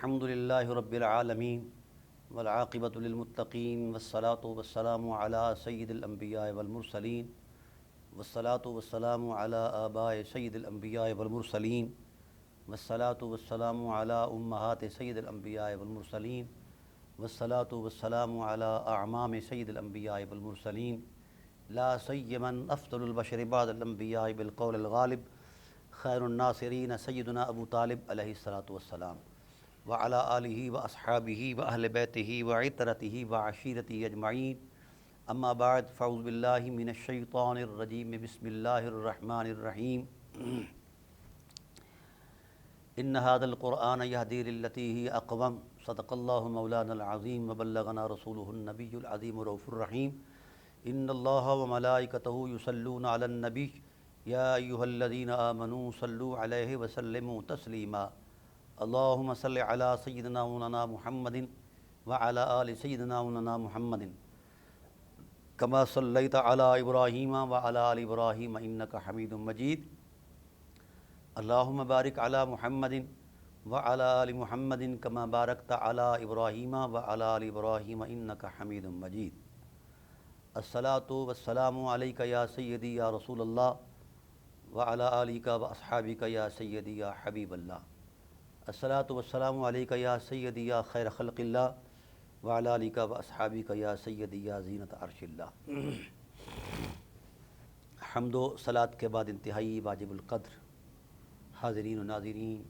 الحمدللہ رب العالمین والعاقبۃ للمتقین والصلاة والسلام علی سید الانبیاء والمرسلین والصلاة والسلام علی آباء سید الانبیاء والمرسلین والصلاة والسلام علی امہات سید الانبیاء والمرسلین والصلاة والسلام علی اعمام سید الانبیاء والمرسلین لا سیما افضل البشر بعد الانبیاء بالقول الغالب خیر الناصرین سیدنا ابو طالب علیہ الصلاۃ والسلام وعلی آلہ واصحابہ واہل بیتہ وعطرتہ وعشیرتہ اجمعین اما بعد فاعوذ باللہ من الشیطان الرجیم بسم اللہ الرحمن الرحیم ان ھذا القرآن یہدی للتی ہی اقوم صدق اللہ مولانا العظیم وبلغنا رسولہ النبی العظیم الرؤوف الرحیم ان اللہ وملائکتہ یصلون علی النبی یا ایہا الذین آمنوا صلوا علیہ وسلموا تسلیما اللہم صل علی سیدنا مولانا محمد وعلی آل سیدنا مولانا محمد کما صلیت علی ابراہیم وعلی آل ابراہیم انک حمید مجید اللہم بارک علی محمد وعلی آل محمد کما بارکت علی ابراہیم وعلی آل ابراہیم انک حمید مجید الصلاۃ والسلام علیک یا سیدی یا رسول اللہ وعلی آلک واصحابک یا سیدی یا حبیب اللہ الصلاۃ والسلام علیک یا سیدی یا خیر خلق اللہ وعلی آلک واصحابک یا سیدی یا زینت عرش اللہ۔ حمد و صلاۃ کے بعد انتہائی واجب القدر حاضرین و ناظرین،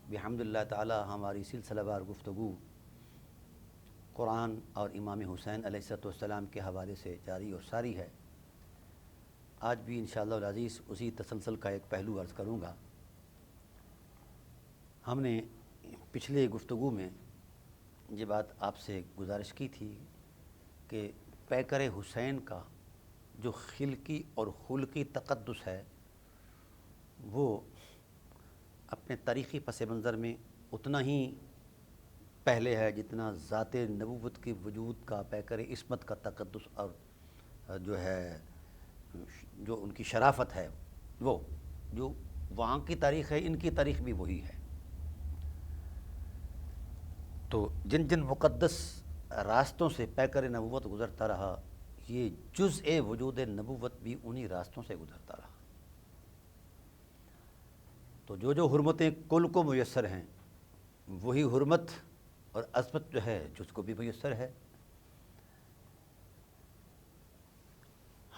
بحمد اللہ تعالی ہماری سلسلہ وار گفتگو قرآن اور امام حسین علیہ السلام کے حوالے سے جاری اور ساری ہے۔ آج بھی انشاءاللہ العزیز اسی تسلسل کا ایک پہلو عرض کروں گا۔ ہم نے پچھلے گفتگو میں یہ بات آپ سے گزارش کی تھی کہ پیکر حسین کا جو خلقی اور خلقی تقدس ہے وہ اپنے تاریخی پس منظر میں اتنا ہی پہلے ہے جتنا ذات نبوت کے وجود کا، پیکر عصمت کا تقدس اور جو ان کی شرافت ہے، وہ جو وہاں کی تاریخ ہے ان کی تاریخ بھی وہی ہے۔ تو جن جن مقدس راستوں سے پیکر نبوت گزرتا رہا، یہ جزء وجود نبوت بھی انہی راستوں سے گزرتا رہا۔ تو جو حرمتیں کل کو میسر ہیں وہی حرمت اور عظمت جو ہے جز کو بھی میسر ہے۔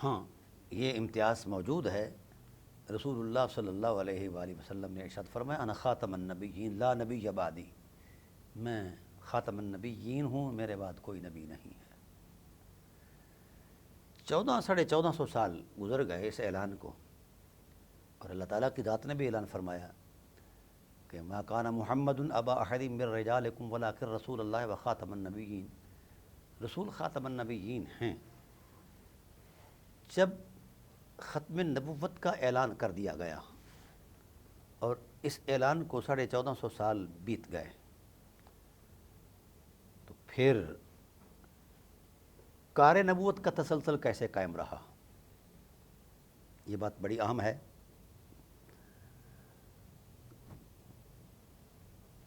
ہاں، یہ امتیاز موجود ہے۔ رسول اللہ صلی اللہ علیہ وآلہ وسلم نے ارشاد فرمایا انا خاتم النبیین لا نبی بعدی، میں خاتم النبیین ہوں، میرے بعد کوئی نبی نہیں ہے۔ 1400 سال گزر گئے اس اعلان کو، اور اللہ تعالیٰ کی ذات نے بھی اعلان فرمایا کہ ما کان محمد ابا احد من رجالکم ولکن رسول اللہ و خاتم النبیین، رسول خاتم النبیین ہیں۔ جب ختم نبوت کا اعلان کر دیا گیا اور اس اعلان کو 1450 سال بیت گئے، تو پھر کار نبوت کا تسلسل کیسے قائم رہا، یہ بات بڑی اہم ہے۔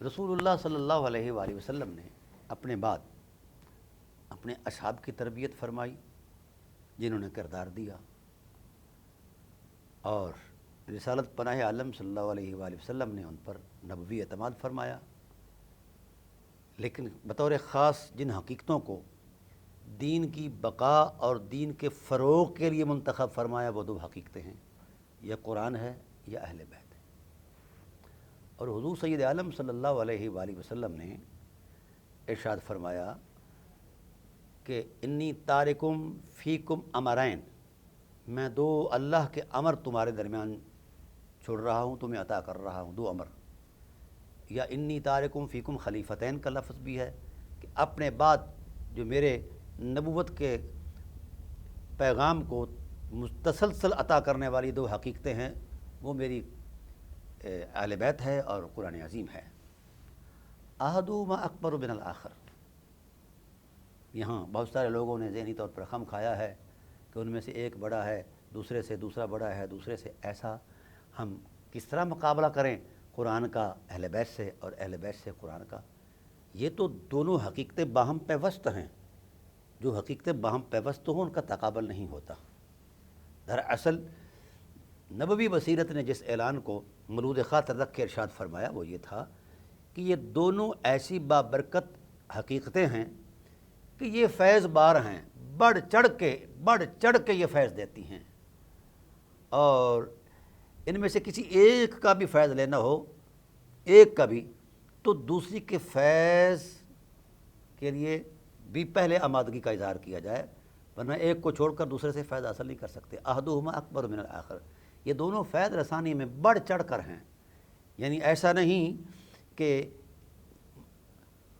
رسول اللہ صلی اللہ علیہ وآلہ وسلم نے اپنے بعد اپنے اصحاب کی تربیت فرمائی جنہوں نے کردار دیا، اور رسالت پناہ عالم صلی اللہ علیہ وآلہ وسلم نے ان پر نبوی اعتماد فرمایا۔ لیکن بطور خاص جن حقیقتوں کو دین کی بقا اور دین کے فروغ کے لیے منتخب فرمایا وہ دو حقیقتیں ہیں، یا قرآن ہے یا اہل بیت ہے۔ اور حضور سید عالم صلی اللہ علیہ وآلہ وسلم نے ارشاد فرمایا کہ انی تارکم فیکم امرین، میں دو اللہ کے امر تمہارے درمیان چھوڑ رہا ہوں، تمہیں عطا کر رہا ہوں، دو امر۔ یا انی تارکم فیکم خلیفتین کا لفظ بھی ہے کہ اپنے بعد جو میرے نبوت کے پیغام کو متسلسل عطا کرنے والی دو حقیقتیں ہیں، وہ میری اہل بیت ہے اور قرآن عظیم ہے۔ احدہما اکبر من الآخر، یہاں بہت سارے لوگوں نے ذہنی طور پر خم کھایا ہے کہ ان میں سے ایک بڑا ہے، دوسرے سے دوسرا بڑا ہے، دوسرے سے ایسا۔ ہم کس طرح مقابلہ کریں قرآن کا اہل بیت سے اور اہل بیت سے قرآن کا؟ یہ تو دونوں حقیقتیں باہم پیوست ہیں، جو حقیقتیں باہم پیوست ہوں ان کا تقابل نہیں ہوتا۔ دراصل نبوی بصیرت نے جس اعلان کو ملود خاطر رکھ کے ارشاد فرمایا وہ یہ تھا کہ یہ دونوں ایسی بابرکت حقیقتیں ہیں کہ یہ فیض بار ہیں، بڑھ چڑھ کے یہ فیض دیتی ہیں، اور ان میں سے کسی ایک کا بھی فیض لینا ہو، ایک کا بھی، تو دوسری کے فیض کے لیے بھی پہلے آمادگی کا اظہار کیا جائے، ورنہ ایک کو چھوڑ کر دوسرے سے فیض حاصل نہیں کر سکتے۔ احدہما اکبر من الآخر، یہ دونوں فیض رسانی میں بڑھ چڑھ کر ہیں، یعنی ایسا نہیں کہ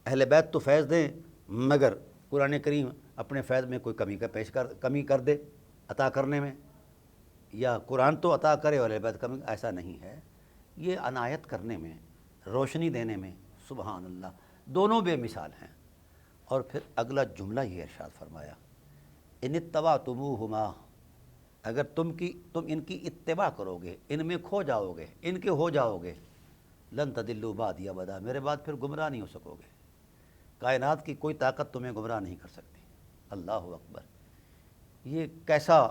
اہل بیت تو فیض دیں مگر قرآن کریم اپنے فیض میں کوئی کمی کر دے عطا کرنے میں، یا قرآن تو عطا کرے اور اہل بیت کمی، ایسا نہیں ہے۔ یہ عنایت کرنے میں، روشنی دینے میں، سبحان اللہ، دونوں بے مثال ہیں۔ اور پھر اگلا جملہ یہ ارشاد فرمایا، ان اتبعتموہما، اگر تم ان کی اتباع کرو گے، ان میں کھو جاؤ گے، ان کے ہو جاؤ گے، لن تضلوا بعدی ابدا، میرے بعد پھر گمراہ نہیں ہو سکو گے، کائنات کی کوئی طاقت تمہیں گمراہ نہیں کر سکتی۔ اللہ اکبر، یہ کیسا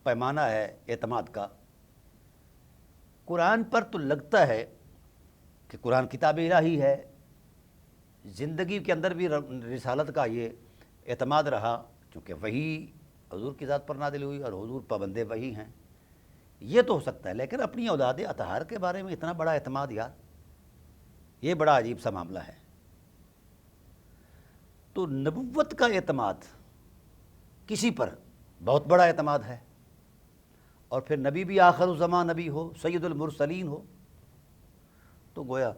پیمانہ ہے اعتماد کا۔ قرآن پر تو لگتا ہے کہ قرآن کتاب الہی ہے، زندگی کے اندر بھی رسالت کا یہ اعتماد رہا، چونکہ وحی حضور کی ذات پر نازل ہوئی اور حضور پابند وحی ہیں، یہ تو ہو سکتا ہے، لیکن اپنی اولاد اطہار کے بارے میں اتنا بڑا اعتماد، یار یہ بڑا عجیب سا معاملہ ہے۔ تو نبوت کا اعتماد کسی پر بہت بڑا اعتماد ہے، اور پھر نبی بھی آخر الزمان نبی ہو، سید المرسلین ہو، تو گویا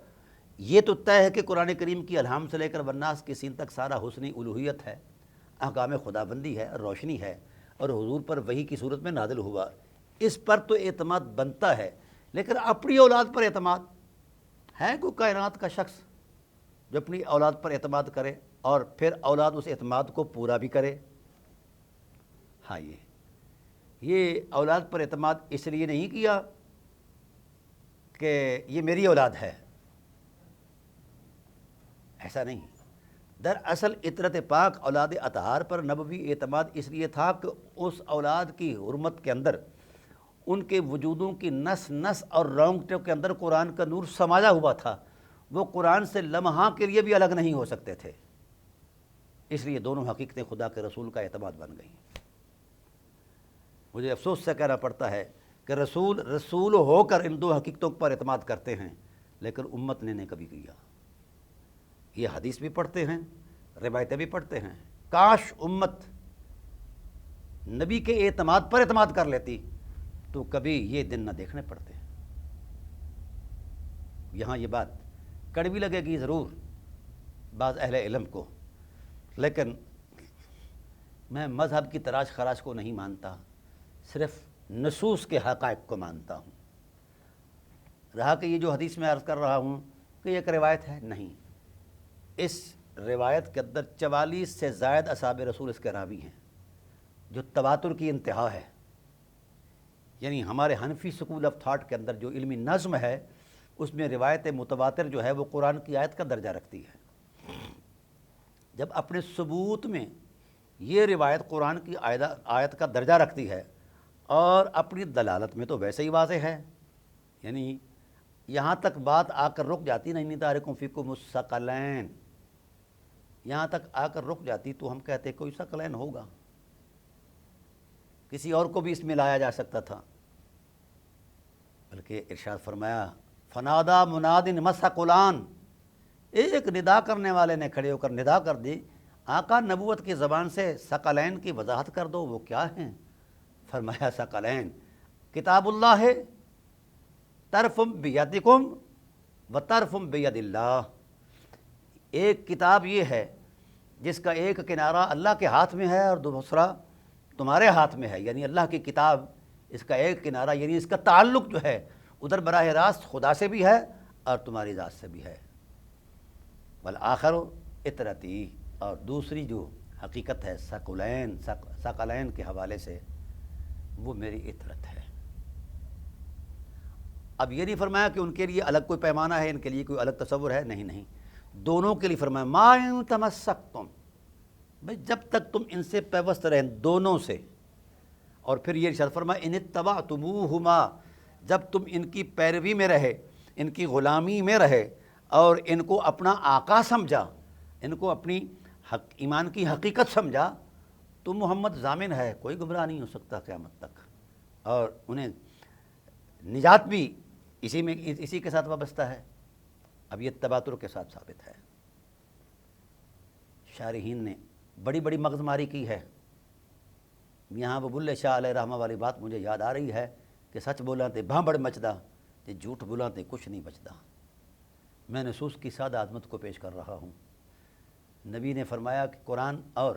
یہ تو طے ہے کہ قرآن کریم کی الہام سے لے کر والناس کی سین تک سارا حسن الوہیت ہے، احکام خداوندی ہے، روشنی ہے، اور حضور پر وحی کی صورت میں نازل ہوا، اس پر تو اعتماد بنتا ہے۔ لیکن اپنی اولاد پر اعتماد ہے؟ کوئی کائنات کا شخص جو اپنی اولاد پر اعتماد کرے اور پھر اولاد اس اعتماد کو پورا بھی کرے؟ ہاں، یہ اولاد پر اعتماد اس لیے نہیں کیا کہ یہ میری اولاد ہے، ایسا نہیں۔ دراصل عطرت پاک اولاد اطہار پر نبوی اعتماد اس لیے تھا کہ اس اولاد کی حرمت کے اندر ان کے وجودوں کی نس نس اور رونگٹوں کے اندر قرآن کا نور سمایا ہوا تھا، وہ قرآن سے لمحہ کے لیے بھی الگ نہیں ہو سکتے تھے، اس لیے دونوں حقیقتیں خدا کے رسول کا اعتماد بن گئیں۔ مجھے افسوس سے کہنا پڑتا ہے کہ رسول ہو کر ان دو حقیقتوں پر اعتماد کرتے ہیں، لیکن امت نے نہیں کبھی کیا۔ یہ حدیث بھی پڑھتے ہیں، روایتیں بھی پڑھتے ہیں، کاش امت نبی کے اعتماد پر اعتماد کر لیتی تو کبھی یہ دن نہ دیکھنے پڑتے۔ یہاں یہ بات کڑوی لگے گی ضرور بعض اہل علم کو، لیکن میں مذہب کی تراش خراش کو نہیں مانتا، صرف نصوص کے حقائق کو مانتا ہوں۔ رہا کہ یہ جو حدیث میں عرض کر رہا ہوں کہ یہ ایک روایت ہے، نہیں، اس روایت کے اندر 44 سے زائد اصحاب رسول اس کے راوی ہیں، جو تواتر کی انتہا ہے۔ یعنی ہمارے حنفی سکول آف تھاٹ کے اندر جو علمی نظم ہے اس میں روایت متواتر جو ہے وہ قرآن کی آیت کا درجہ رکھتی ہے۔ جب اپنے ثبوت میں یہ روایت قرآن کی آیت کا درجہ رکھتی ہے اور اپنی دلالت میں تو ویسے ہی واضح ہے، یعنی یہاں تک بات آ کر رک جاتی، نہیں تارکم فیکم الثقلین، یہاں تک آ کر رک جاتی تو ہم کہتے کوئی ثقلین ہوگا، کسی اور کو بھی اس میں لایا جا سکتا تھا، بلکہ ارشاد فرمایا فنادا منادن مسثقلان، ایک ندا کرنے والے نے کھڑے ہو کر ندا کر دی، آقا نبوت کی زبان سے ثقلین کی وضاحت کر دو، وہ کیا ہیں؟ فرمایا ثقلین کتاب اللہ ہے، طرفم بیدکم و طرفم بید اللہ، ایک کتاب یہ ہے جس کا ایک کنارہ اللہ کے ہاتھ میں ہے اور دوسرا تمہارے ہاتھ میں ہے، یعنی اللہ کی کتاب اس کا ایک کنارہ، یعنی اس کا تعلق جو ہے ادھر براہ راست خدا سے بھی ہے اور تمہاری ذات سے بھی ہے، والآخر اطرتی، اور دوسری جو حقیقت ہے ثقلین کے حوالے سے وہ میری اطرت ہے۔ اب یہ نہیں فرمایا کہ ان کے لیے الگ کوئی پیمانہ ہے، ان کے لیے کوئی الگ تصور ہے، نہیں، دونوں کے لیے فرمایا ما ان تمسکتم، بھائی جب تک تم ان سے پیوست رہیں دونوں سے. اور پھر یہ ارشاد فرمایا ان اتبعتموہما، جب تم ان کی پیروی میں رہے، ان کی غلامی میں رہے اور ان کو اپنا آقا سمجھا، ان کو اپنی ایمان کی حقیقت سمجھا، تو محمد ضامن ہے، کوئی گمراہ نہیں ہو سکتا قیامت تک. اور انہیں نجات بھی اسی کے ساتھ وابستہ ہے. اب یہ تباتر کے ساتھ ثابت ہے. شارحین نے بڑی بڑی مغز ماری کی ہے. یہاں وہ بلے شاہ علیہ رحمہ والی بات مجھے یاد آ رہی ہے کہ سچ بولاں تے بھانبڑ مچدا تے جھوٹ بولاں تے کچھ نہیں بچدا. میں نصوص کی سادہ عظمت کو پیش کر رہا ہوں. نبی نے فرمایا کہ قرآن اور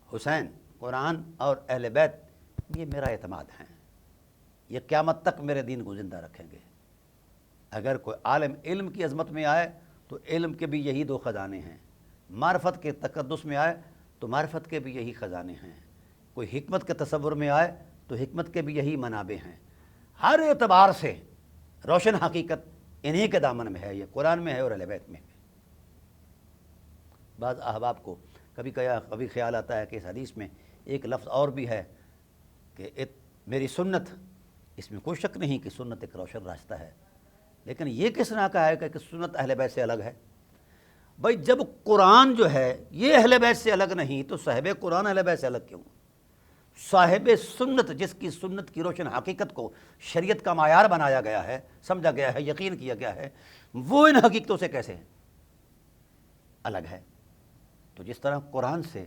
حسین، قرآن اور اہل بیت یہ میرا اعتماد ہیں، یہ قیامت تک میرے دین کو زندہ رکھیں گے. اگر کوئی عالم علم کی عظمت میں آئے تو علم کے بھی یہی دو خزانے ہیں، معرفت کے تقدس میں آئے تو معرفت کے بھی یہی خزانے ہیں، کوئی حکمت کے تصور میں آئے تو حکمت کے بھی یہی منابع ہیں. ہر اعتبار سے روشن حقیقت انہی کے دامن میں ہے، یہ قرآن میں ہے اور اہل بیت میں ہے. بعض احباب کو کبھی خیال آتا ہے کہ اس حدیث میں ایک لفظ اور بھی ہے کہ میری سنت، اس میں کوئی شک نہیں کہ سنت ایک روشن راستہ ہے، لیکن یہ کس طرح کا ہے کہ سنت اہل بیت سے الگ ہے؟ بھائی جب قرآن جو ہے یہ اہل بیت سے الگ نہیں تو صاحب قرآن اہل بیت سے الگ کیوں؟ صاحب سنت، جس کی سنت کی روشن حقیقت کو شریعت کا معیار بنایا گیا ہے، سمجھا گیا ہے، یقین کیا گیا ہے، وہ ان حقیقتوں سے کیسے الگ ہے؟ تو جس طرح قرآن سے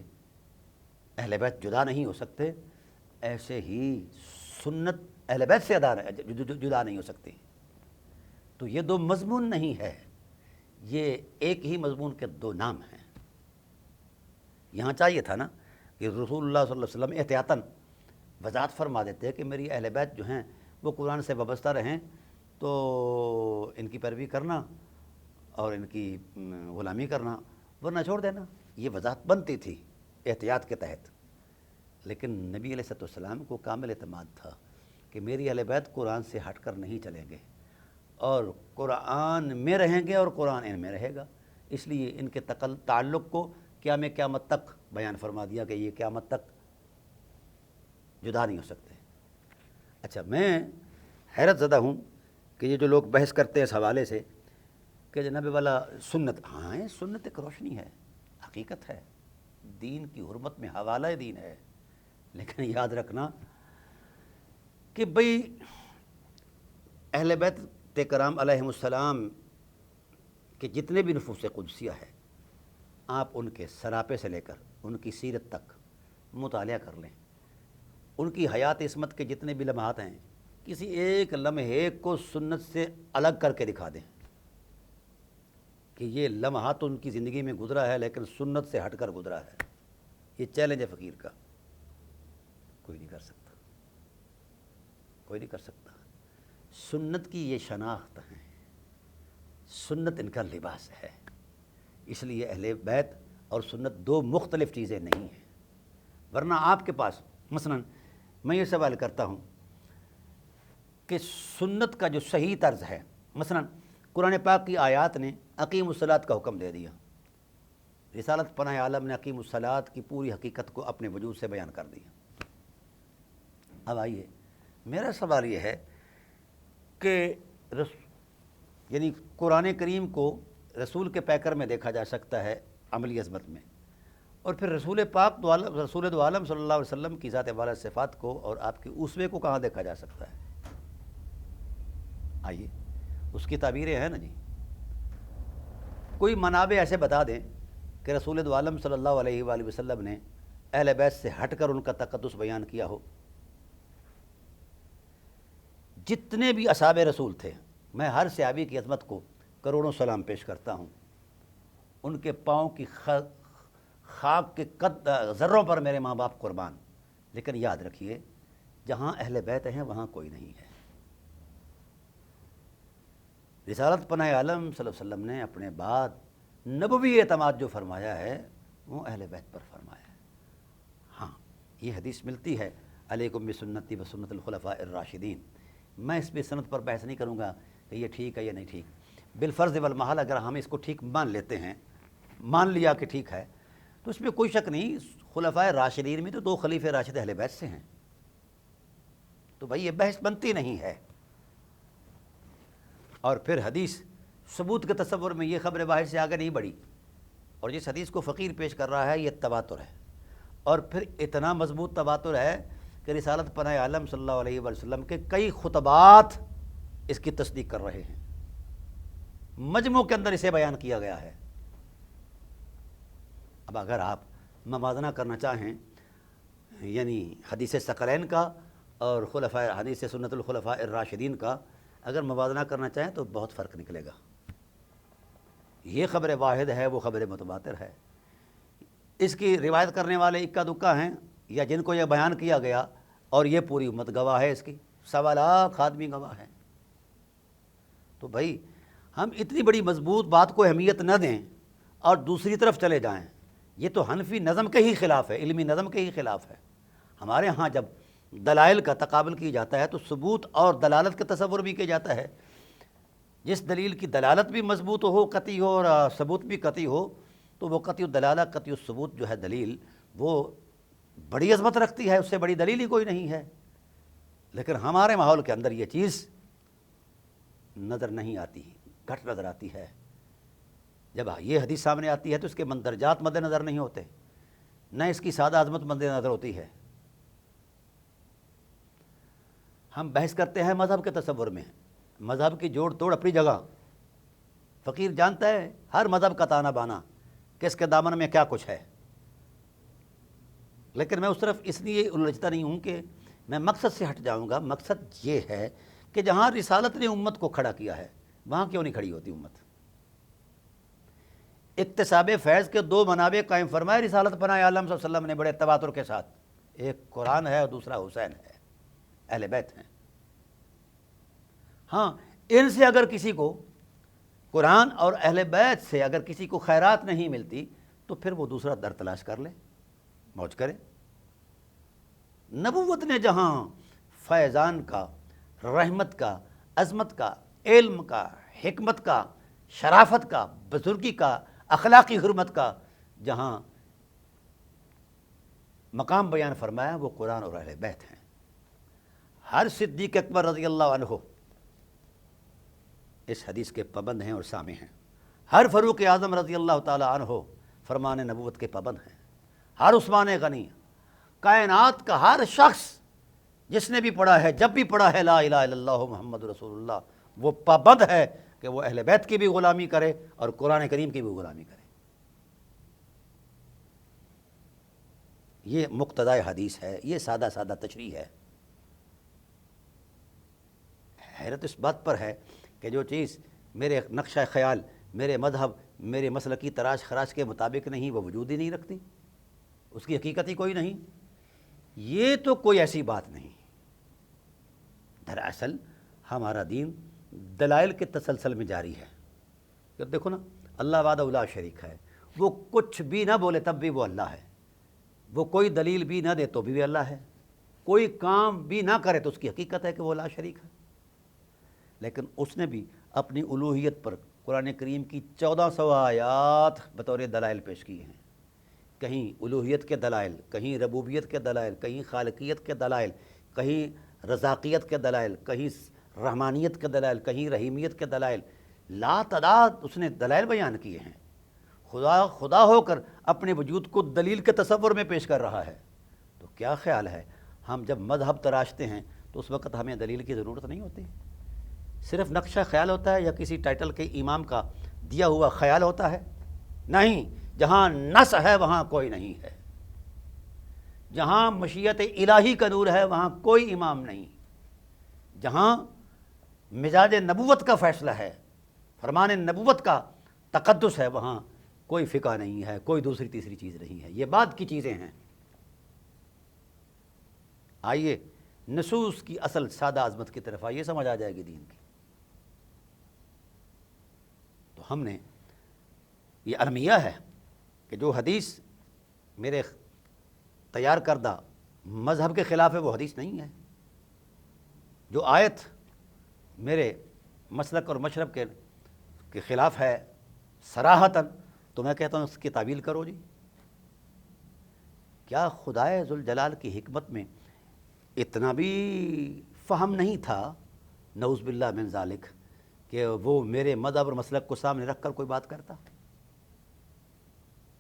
اہل بیت جدا نہیں ہو سکتے، ایسے ہی سنت اہل بیت سے جدا نہیں ہو سکتی. تو یہ دو مضمون نہیں ہے، یہ ایک ہی مضمون کے دو نام ہیں. یہاں چاہیے تھا نا کہ رسول اللہ صلی اللہ علیہ وسلم احتیاطاً وضاحت فرما دیتے کہ میری اہل بیت جو ہیں وہ قرآن سے وابستہ رہیں تو ان کی پیروی کرنا اور ان کی غلامی کرنا، ورنہ چھوڑ دینا. یہ وضاحت بنتی تھی احتیاط کے تحت. لیکن نبی علیہ السلام کو کامل اعتماد تھا کہ میری اہل بیت قرآن سے ہٹ کر نہیں چلیں گے اور قرآن میں رہیں گے اور قرآن ان میں رہے گا. اس لیے ان کے تعلق کو قیامت تک بیان فرما دیا کہ یہ قیامت تک جدا نہیں ہو سکتے. اچھا، میں حیرت زدہ ہوں کہ یہ جو لوگ بحث کرتے ہیں اس حوالے سے کہ جناب والا سنت، ہاں سنت ایک روشنی ہے، حقیقت ہے، دین کی حرمت میں حوالہ دین ہے. لیکن یاد رکھنا کہ بھئی اہل بیت کرام علیہم السلام کے جتنے بھی نفوس قدسیہ ہے، آپ ان کے سراپے سے لے کر ان کی سیرت تک مطالعہ کر لیں. ان کی حیات عصمت کے جتنے بھی لمحات ہیں، کسی ایک لمحے کو سنت سے الگ کر کے دکھا دیں کہ یہ لمحات ان کی زندگی میں گزرا ہے لیکن سنت سے ہٹ کر گزرا ہے. یہ چیلنج ہے فقیر کا، کوئی نہیں کر سکتا، کوئی نہیں کر سکتا. سنت کی یہ شناخت ہے، سنت ان کا لباس ہے. اس لیے اہل بیت اور سنت دو مختلف چیزیں نہیں ہیں. ورنہ آپ کے پاس مثلا میں یہ سوال کرتا ہوں کہ سنت کا جو صحیح طرز ہے، مثلا قرآن پاک کی آیات نے اقیم الصلاۃ کا حکم دے دیا، رسالت پناہ عالم نے اقیم الصلاۃ کی پوری حقیقت کو اپنے وجود سے بیان کر دیا. اب آئیے، میرا سوال یہ ہے کہ یعنی قرآن کریم کو رسول کے پیکر میں دیکھا جا سکتا ہے عملی عظمت میں، اور پھر رسول دو عالم صلی اللہ علیہ وسلم کی ذات والا صفات کو اور آپ کے اسوے کو کہاں دیکھا جا سکتا ہے؟ آئیے، اس کی تعبیریں ہیں نا جی. کوئی منابع ایسے بتا دیں کہ رسول دو عالم صلی اللہ علیہ وآلہ وسلم نے اہل بیت سے ہٹ کر ان کا تقدس بیان کیا ہو. جتنے بھی اصحاب رسول تھے، میں ہر صحابی کی عظمت کو کروڑوں سلام پیش کرتا ہوں. ان کے پاؤں کی خاک کے ذروں پر میرے ماں باپ قربان. لیکن یاد رکھیے، جہاں اہل بیت ہیں وہاں کوئی نہیں ہے. رسالت پناہ عالم صلی اللہ علیہ وسلم نے اپنے بعد نبوی اعتماد جو فرمایا ہے وہ اہل بیت پر فرمایا ہے. ہاں، یہ حدیث ملتی ہے علیکم بسنتی و سنت الخلفاء الراشدین. میں اس پہ سنت پر بحث نہیں کروں گا کہ یہ ٹھیک ہے یا نہیں ٹھیک. بالفرض والمحال اگر ہم اس کو ٹھیک مان لیتے ہیں، مان لیا کہ ٹھیک ہے، تو اس میں کوئی شک نہیں خلفائے راشدین میں تو 2 خلیفہ راشد اہل بیت سے ہیں، تو بھائی یہ بحث بنتی نہیں ہے۔ اور پھر حدیث ثبوت کے تصور میں یہ خبر باہر سے آگے نہیں بڑھی، اور جس حدیث کو فقیر پیش کر رہا ہے یہ تواتر ہے، اور پھر اتنا مضبوط تواتر ہے کہ رسالت پناہ عالم صلی اللہ علیہ وسلم کے کئی خطبات اس کی تصدیق کر رہے ہیں، مجموع کے اندر اسے بیان کیا گیا ہے۔ اب اگر آپ موازنہ کرنا چاہیں یعنی حدیث ثقلین کا اور حدیث سنت الخلفاء الراشدین کا اگر موازنہ کرنا چاہیں تو بہت فرق نکلے گا۔ یہ خبر واحد ہے، وہ خبر متواتر ہے، اس کی روایت کرنے والے اکا دکا ہیں یا جن کو یہ بیان کیا گیا، اور یہ پوری امت گواہ ہے، اس کی 1.25 لاکھ آدمی گواہ ہیں۔ تو بھائی ہم اتنی بڑی مضبوط بات کو اہمیت نہ دیں اور دوسری طرف چلے جائیں، یہ تو حنفی نظم کے ہی خلاف ہے، علمی نظم کے ہی خلاف ہے۔ ہمارے ہاں جب دلائل کا تقابل کی جاتا ہے تو ثبوت اور دلالت کا تصور بھی کیا جاتا ہے، جس دلیل کی دلالت بھی مضبوط ہو، قطعی ہو، اور ثبوت بھی قطعی ہو، تو وہ قطعی الدلالہ قطعی الثبوت جو ہے دلیل، وہ بڑی عظمت رکھتی ہے، اس سے بڑی دلیل ہی کوئی نہیں ہے۔ لیکن ہمارے ماحول کے اندر یہ چیز نظر نہیں آتی، گھٹ نظر آتی ہے۔ جب یہ حدیث سامنے آتی ہے تو اس کے مندرجات مد نظر نہیں ہوتے، نہ اس کی سادہ عظمت مد نظر ہوتی ہے۔ ہم بحث کرتے ہیں مذہب کے تصور میں، مذہب کی جوڑ توڑ اپنی جگہ، فقیر جانتا ہے ہر مذہب کا تانا بانا، کس کے دامن میں کیا کچھ ہے، لیکن میں اس طرف اس لیے الجھتا نہیں ہوں کہ میں مقصد سے ہٹ جاؤں گا۔ مقصد یہ ہے کہ جہاں رسالت نے امت کو کھڑا کیا ہے وہاں کیوں نہیں کھڑی ہوتی امت؟ اکتساب فیض کے 2 منابع قائم فرمائے رسالت پناہ عالم صلی اللہ علیہ وسلم نے بڑے تواتر کے ساتھ، ایک قرآن ہے اور دوسرا حسین ہے، اہل بیت ہیں۔ ہاں ان سے اگر کسی کو، قرآن اور اہل بیت سے اگر کسی کو خیرات نہیں ملتی تو پھر وہ دوسرا در تلاش کر لے، موج کرے۔ نبوت نے جہاں فیضان کا، رحمت کا، عظمت کا، علم کا، حکمت کا، شرافت کا، بزرگی کا، اخلاقی حرمت کا جہاں مقام بیان فرمایا وہ قرآن اور اہل بیت ہیں۔ ہر صدیق اکبر رضی اللہ عنہ اس حدیث کے پابند ہیں اور سامع ہیں، ہر فاروق اعظم رضی اللہ تعالی عنہ فرمان نبوت کے پابند ہیں، ہر عثمان غنی، کائنات کا ہر شخص جس نے بھی پڑھا ہے، جب بھی پڑھا ہے لا الہ الا اللہ محمد رسول اللہ، وہ پابند ہے کہ وہ اہل بیت کی بھی غلامی کرے اور قرآن کریم کی بھی غلامی کرے۔ یہ مقتضائے حدیث ہے، یہ سادہ سادہ تشریح ہے۔ حیرت اس بات پر ہے کہ جو چیز میرے نقشہ خیال، میرے مذہب، میرے مسلکی تراش خراش کے مطابق نہیں، وہ وجود ہی نہیں رکھتی، اس کی حقیقت ہی کوئی نہیں۔ یہ تو کوئی ایسی بات نہیں۔ دراصل ہمارا دین دلائل کے تسلسل میں جاری ہے۔ کہ دیکھو نا، اللہ وحدہ لا شریک ہے، وہ کچھ بھی نہ بولے تب بھی وہ اللہ ہے، وہ کوئی دلیل بھی نہ دے تو بھی اللہ ہے، کوئی کام بھی نہ کرے تو اس کی حقیقت ہے کہ وہ لا شریک ہے۔ لیکن اس نے بھی اپنی الوہیت پر قرآن کریم کی 1400 آیات بطور دلائل پیش کی ہیں، کہیں الوہیت کے دلائل، کہیں ربوبیت کے دلائل، کہیں خالقیت کے دلائل، کہیں رزاقیت کے دلائل، کہیں رحمانیت کے دلائل، کہیں رحیمیت کے دلائل، لا تعداد اس نے دلائل بیان کیے ہیں۔ خدا ہو کر اپنے وجود کو دلیل کے تصور میں پیش کر رہا ہے، تو کیا خیال ہے ہم جب مذہب تراشتے ہیں تو اس وقت ہمیں دلیل کی ضرورت نہیں ہوتی؟ صرف نقشہ خیال ہوتا ہے یا کسی ٹائٹل کے امام کا دیا ہوا خیال ہوتا ہے؟ نہیں، جہاں نص ہے وہاں کوئی نہیں ہے، جہاں مشیت الہی کا نور ہے وہاں کوئی امام نہیں، جہاں مزاج نبوت کا فیصلہ ہے، فرمان نبوت کا تقدس ہے، وہاں کوئی فقہ نہیں ہے، کوئی دوسری تیسری چیز نہیں ہے، یہ بعد کی چیزیں ہیں۔ آئیے نصوص کی اصل سادہ عظمت کی طرف آئیے، سمجھ آ جائے گی دین کی۔ تو ہم نے یہ المیہ ہے کہ جو حدیث میرے تیار کردہ مذہب کے خلاف ہے وہ حدیث نہیں ہے، جو آیت میرے مسلک اور مشرب کے کے خلاف ہے صراحتاً، تو میں کہتا ہوں اس کی تعویل کرو جی۔ کیا خدائے ذوالجلال کی حکمت میں اتنا بھی فہم نہیں تھا، نعوذ باللہ من ذالک، کہ وہ میرے مذہب اور مسلک کو سامنے رکھ کر کوئی بات کرتا؟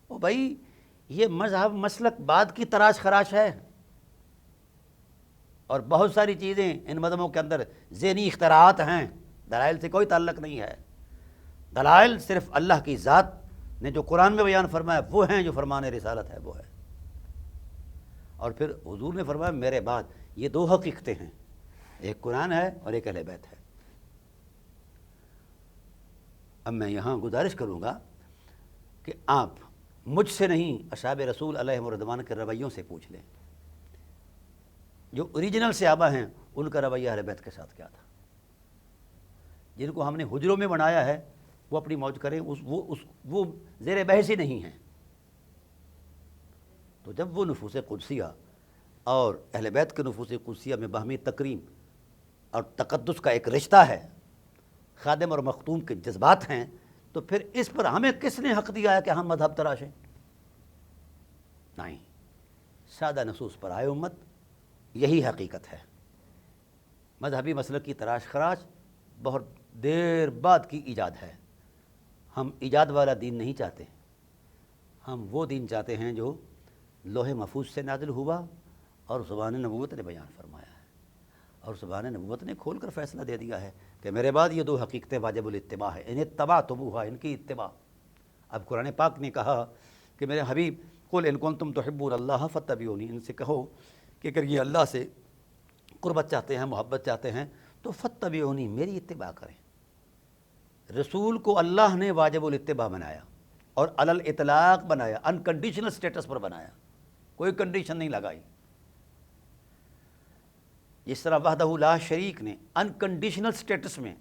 او بھائی، یہ مذہب مسلک بعد کی تراش خراش ہے، اور بہت ساری چیزیں ان مذہبوں کے اندر ذہنی اختراعات ہیں، دلائل سے کوئی تعلق نہیں ہے۔ دلائل صرف اللہ کی ذات نے جو قرآن میں بیان فرمایا وہ ہیں، جو فرمان رسالت ہے وہ ہے۔ اور پھر حضور نے فرمایا میرے بعد یہ دو حقیقتیں ہیں، ایک قرآن ہے اور ایک اہل بیت ہے۔ اب میں یہاں گزارش کروں گا کہ آپ مجھ سے نہیں، اصحاب رسول علیہ رضوان کے رویوں سے پوچھ لیں۔ جو اوریجنل صحابہ ہیں ان کا رویہ اہل بیت کے ساتھ کیا تھا؟ جن کو ہم نے حجروں میں بنایا ہے وہ اپنی موج کریں، وہ زیر بحث ہی نہیں ہیں۔ تو جب وہ نفوس قدسیہ اور اہل بیت کے نفوس قدسیہ میں باہمی تکریم اور تقدس کا ایک رشتہ ہے، خادم اور مختوم کے جذبات ہیں، تو پھر اس پر ہمیں کس نے حق دیا ہے کہ ہم مذہب تراشیں؟ نہیں، سادہ نصوص پر آئے امت، یہی حقیقت ہے۔ مذہبی مسلک کی تراش خراش بہت دیر بعد کی ایجاد ہے۔ ہم ایجاد والا دین نہیں چاہتے، ہم وہ دین چاہتے ہیں جو لوح محفوظ سے نازل ہوا اور زبان نبوت نے بیان فرمایا ہے، اور زبان نبوت نے کھول کر فیصلہ دے دیا ہے کہ میرے بعد یہ دو حقیقتیں واجب الاتباع ہے، ان اتبعتموها، ان کی اتباع۔ اب قرآن پاک نے کہا کہ میرے حبیب قل ان کنتم تحبون اللہ فاتبعونی، ان سے کہو کہ اگر یہ اللہ سے قربت چاہتے ہیں، محبت چاہتے ہیں تو فاتبعونی، میری اتباع کریں۔ رسول کو اللہ نے واجب الاتباع بنایا اور علی الاطلاق بنایا، انکنڈیشنل سٹیٹس پر بنایا، کوئی کنڈیشن نہیں لگائی۔ جس طرح وحدہ لا شریک نے انکنڈیشنل سٹیٹس میں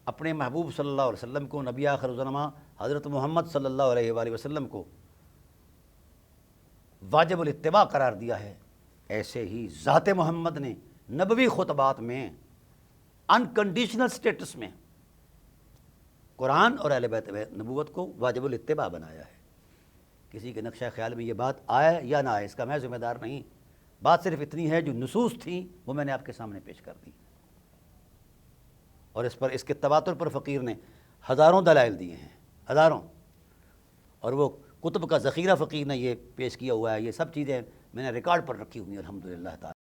اپنے محبوب صلی اللہ علیہ وسلم کو، نبی آخر الزماں حضرت محمد صلی اللہ علیہ وآلہ وسلم کو واجب الاتباع قرار دیا ہے، ایسے ہی ذات محمد نے نبوی خطبات میں انکنڈیشنل سٹیٹس میں قرآن اور اہل بیت نبوت کو واجب الاتباع بنایا ہے۔ کسی کے نقشہ خیال میں یہ بات آئے یا نہ آئے، اس کا میں ذمہ دار نہیں، بات صرف اتنی ہے جو نصوص تھیں وہ میں نے آپ کے سامنے پیش کر دی، اور اس کے تواتر پر فقیر نے ہزاروں دلائل دیے ہیں، ہزاروں، اور وہ کتب کا ذخیرہ فقیر نے یہ پیش کیا ہوا ہے۔ یہ سب چیزیں میں نے ریکارڈ پر رکھی ہوئی ہیں الحمدللہ تعالی۔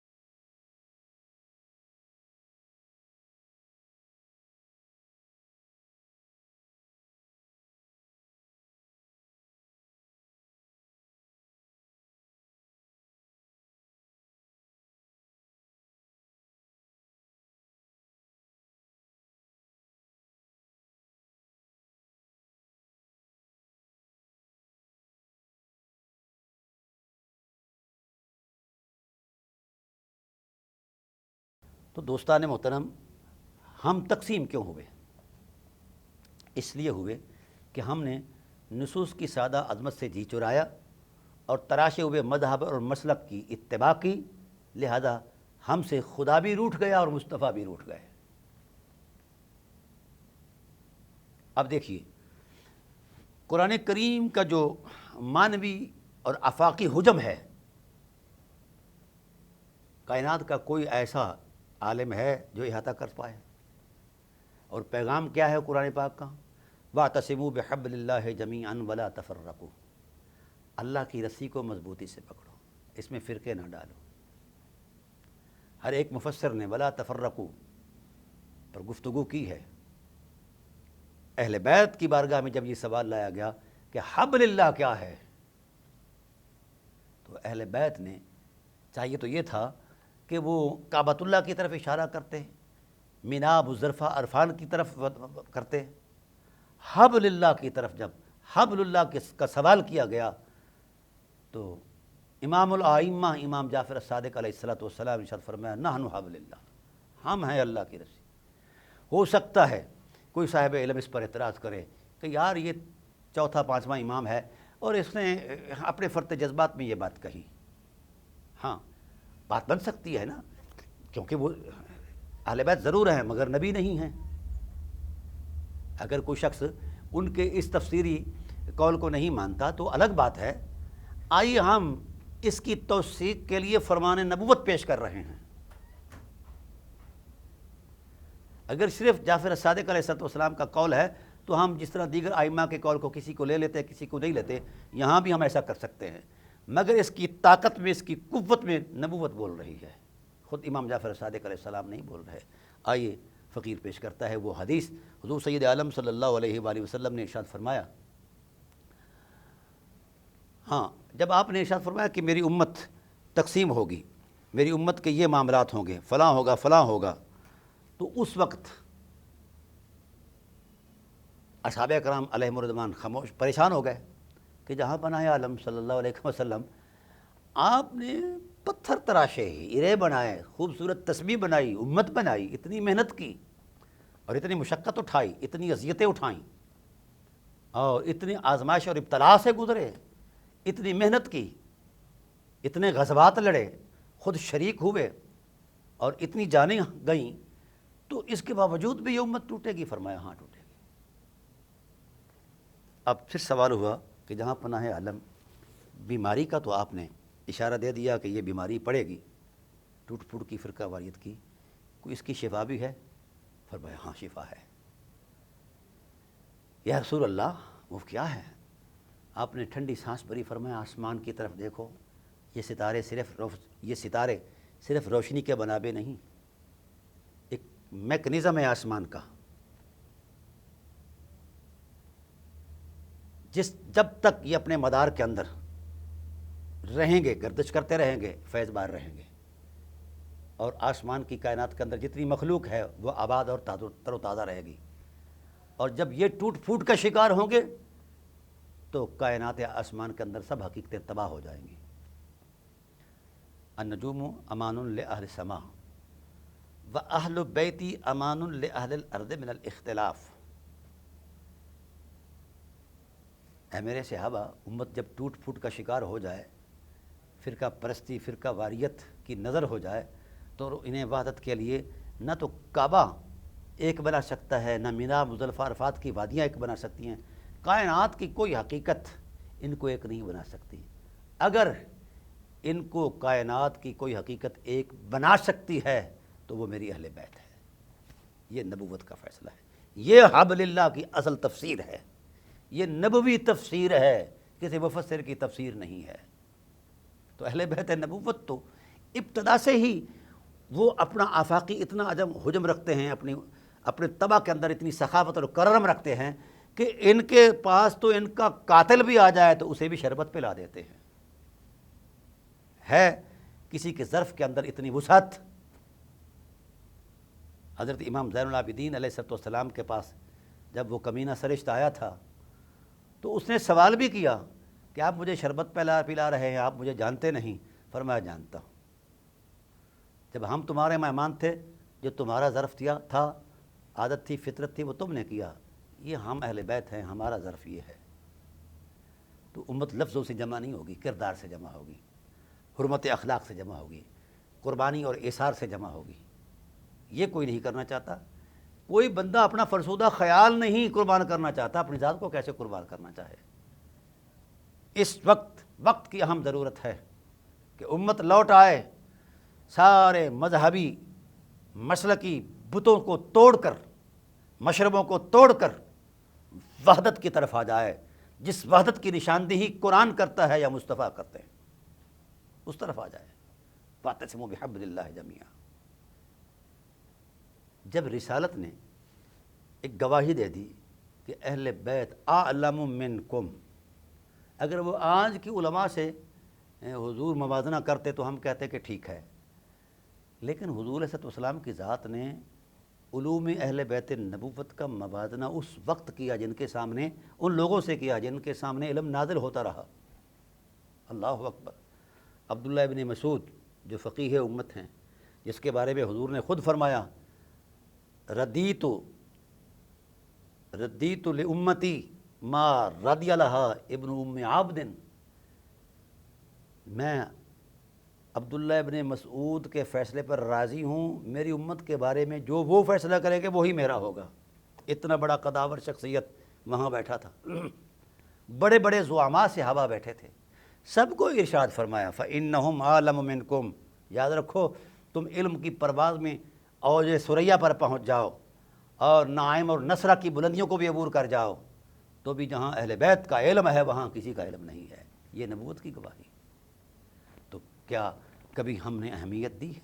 تو دوستان محترم، ہم تقسیم کیوں ہوئے؟ اس لیے ہوئے کہ ہم نے نصوص کی سادہ عظمت سے جی چرایا اور تراشے ہوئے مذہب اور مسلک کی اتباع کی، لہذا ہم سے خدا بھی روٹھ گیا اور مصطفیٰ بھی روٹھ گئے۔ اب دیکھیے، قرآن کریم کا جو معنوی اور آفاقی حجم ہے، کائنات کا کوئی ایسا عالم ہے جو احاطہ کر پائے، اور پیغام کیا ہے قرآن پاک کا؟ وَاعْتَصِمُوا بِحَبْلِ اللَّهِ جَمِيعًا وَلَا تَفَرَّقُوا، اللہ کی رسی کو مضبوطی سے پکڑو، اس میں فرقے نہ ڈالو۔ ہر ایک مفسر نے وَلَا تَفَرَّقُوا پر گفتگو کی ہے۔ اہل بیت کی بارگاہ میں جب یہ سوال لایا گیا کہ حبل اللہ کیا ہے، تو اہل بیت نے چاہیے تو یہ تھا کہ وہ کعبۃ اللہ کی طرف اشارہ کرتے، مناب الزرفہ عرفان کی طرف کرتے، حبل اللہ کی طرف جب حبل اللہ کا سوال کیا گیا تو امام الائمہ امام جعفر الصادق علیہ الصلوۃ والسلام ارشاد فرمایا نحن حبل اللہ، ہم ہیں اللہ کی رسی۔ ہو سکتا ہے کوئی صاحب علم اس پر اعتراض کرے کہ یار یہ چوتھا پانچواں امام ہے اور اس نے اپنے فرط جذبات میں یہ بات کہی۔ ہاں، بات بن سکتی ہے نا، کیونکہ وہ اہل بیت ضرور ہیں مگر نبی نہیں ہیں۔ اگر کوئی شخص ان کے اس تفسیری قول کو نہیں مانتا تو الگ بات ہے، آئیے ہم اس کی توثیق کے لیے فرمان نبوت پیش کر رہے ہیں۔ اگر صرف جعفر الصادق علیہ السلام کا قول ہے تو ہم جس طرح دیگر ائمہ کے قول کو کسی کو لے لیتے کسی کو نہیں لیتے، یہاں بھی ہم ایسا کر سکتے ہیں، مگر اس کی طاقت میں، اس کی قوت میں نبوت بول رہی ہے، خود امام جعفر الصادق علیہ السلام نہیں بول رہے۔ آئیے فقیر پیش کرتا ہے وہ حدیث، حضور سید عالم صلی اللہ علیہ وآلہ وسلم نے ارشاد فرمایا، ہاں جب آپ نے ارشاد فرمایا کہ میری امت تقسیم ہوگی، میری امت کے یہ معاملات ہوں گے، فلاں ہوگا فلاں ہوگا، تو اس وقت اصحاب کرام علیہم الرضوان خاموش پریشان ہو گئے کہ جہاں پناہ عالم صلی اللہ علیہ وسلم آپ نے پتھر تراشے، ہیرے بنائے، خوبصورت تسبیح بنائی، امت بنائی، اتنی محنت کی اور اتنی مشقت اٹھائی، اتنی اذیتیں اٹھائیں اور اتنی آزمائش اور ابتلاء سے گزرے، اتنی محنت کی، اتنے غزوات لڑے، خود شریک ہوئے اور اتنی جانیں گئیں، تو اس کے باوجود بھی یہ امت ٹوٹے گی؟ فرمایا ہاں ٹوٹے گی۔ اب پھر سوال ہوا کہ جہاں پناہ عالم بیماری کا تو آپ نے اشارہ دے دیا کہ یہ بیماری پڑے گی، ٹوٹ پھوٹ کی، فرقہ واریت کی، کوئی اس کی شفا بھی ہے؟ فرمایا ہاں شفا ہے۔ یا رسول اللہ وہ کیا ہے؟ آپ نے ٹھنڈی سانس بھری، فرمایا آسمان کی طرف دیکھو، یہ ستارے صرف روشنی کے منابع نہیں، ایک میکنزم ہے آسمان کا، جب تک یہ اپنے مدار کے اندر رہیں گے، گردش کرتے رہیں گے، فیض بار رہیں گے، اور آسمان کی کائنات کے اندر جتنی مخلوق ہے وہ آباد اور تر و تازہ رہے گی، اور جب یہ ٹوٹ پھوٹ کا شکار ہوں گے تو کائنات آسمان کے اندر سب حقیقتیں تباہ ہو جائیں گی۔ النجوم امان لأہل السماء وأہل بیتی امان لأہل الارض من الاختلاف۔ اے میرے صحابہ، امت جب ٹوٹ پھوٹ کا شکار ہو جائے، فرقہ پرستی، فرقہ واریت کی نظر ہو جائے، تو انہیں وحدت کے لیے نہ تو کعبہ ایک بنا سکتا ہے، نہ مینا، مزدلفہ، عرفات کی وادیاں ایک بنا سکتی ہیں، کائنات کی کوئی حقیقت ان کو ایک نہیں بنا سکتی۔ اگر ان کو کائنات کی کوئی حقیقت ایک بنا سکتی ہے تو وہ میری اہل بیت ہے۔ یہ نبوت کا فیصلہ ہے، یہ حبل اللہ کی اصل تفسیر ہے، یہ نبوی تفسیر ہے، کسی مفسر کی تفسیر نہیں ہے۔ تو اہل بیت نبوت تو ابتدا سے ہی وہ اپنا آفاقی اتنا عجم حجم رکھتے ہیں، اپنے طبع کے اندر اتنی سخاوت اور کرم رکھتے ہیں کہ ان کے پاس تو ان کا قاتل بھی آ جائے تو اسے بھی شربت پلا دیتے ہیں۔ ہے کسی کے ظرف کے اندر اتنی وسعت۔ حضرت امام زین العابدین علیہ السلام کے پاس جب وہ کمینہ سرشت آیا تھا تو اس نے سوال بھی کیا کہ آپ مجھے شربت پلا رہے ہیں، آپ مجھے جانتے نہیں؟ فرمایا جانتا ہوں، جب ہم تمہارے مہمان تھے، جو تمہارا ظرف تھا، عادت تھی، فطرت تھی، وہ تم نے کیا، یہ ہم اہل بیت ہیں، ہمارا ظرف یہ ہے۔ تو امت لفظوں سے جمع نہیں ہوگی، کردار سے جمع ہوگی، حرمت اخلاق سے جمع ہوگی، قربانی اور ایثار سے جمع ہوگی۔ یہ کوئی نہیں کرنا چاہتا، کوئی بندہ اپنا فرسودہ خیال نہیں قربان کرنا چاہتا، اپنی ذات کو کیسے قربان کرنا چاہے۔ اس وقت کی اہم ضرورت ہے کہ امت لوٹ آئے، سارے مذہبی مسلکی بتوں کو توڑ کر، مشربوں کو توڑ کر وحدت کی طرف آ جائے، جس وحدت کی نشاندہی قرآن کرتا ہے یا مصطفیٰ کرتے ہیں، اس طرف آ جائے۔ واعتصموا بحبل اللہ جمیعا۔ جب رسالت نے ایک گواہی دے دی کہ اہل بیت اعلم منکم، اگر وہ آج کی علماء سے حضور موازنہ کرتے تو ہم کہتے کہ ٹھیک ہے، لیکن حضور علیہ السلام کی ذات نے علوم اہل بیت نبوت کا موازنہ اس وقت کیا جن کے سامنے، ان لوگوں سے کیا جن کے سامنے علم نازل ہوتا رہا۔ اللہ اکبر۔ عبداللہ ابن مسعود جو فقیہ امت ہیں، جس کے بارے میں حضور نے خود فرمایا ردیت لامتی ما رضی لہا ابن ام عابد، میں عبداللہ ابن مسعود کے فیصلے پر راضی ہوں، میری امت کے بارے میں جو وہ فیصلہ کریں گے وہی میرا ہوگا۔ اتنا بڑا قداور شخصیت وہاں بیٹھا تھا، بڑے بڑے زعماء صحابہ بیٹھے تھے، سب کو ارشاد فرمایا فَإِنَّهُمْ عَالَمُ مِنْكُمْ، یاد رکھو تم علم کی پرواز میں اوج ثریا پر پہنچ جاؤ اور نعیم اور نصرہ کی بلندیوں کو بھی عبور کر جاؤ تو بھی جہاں اہل بیت کا علم ہے وہاں کسی کا علم نہیں ہے، یہ نبوت کی گواہی۔ تو کیا کبھی ہم نے اہمیت دی ہے؟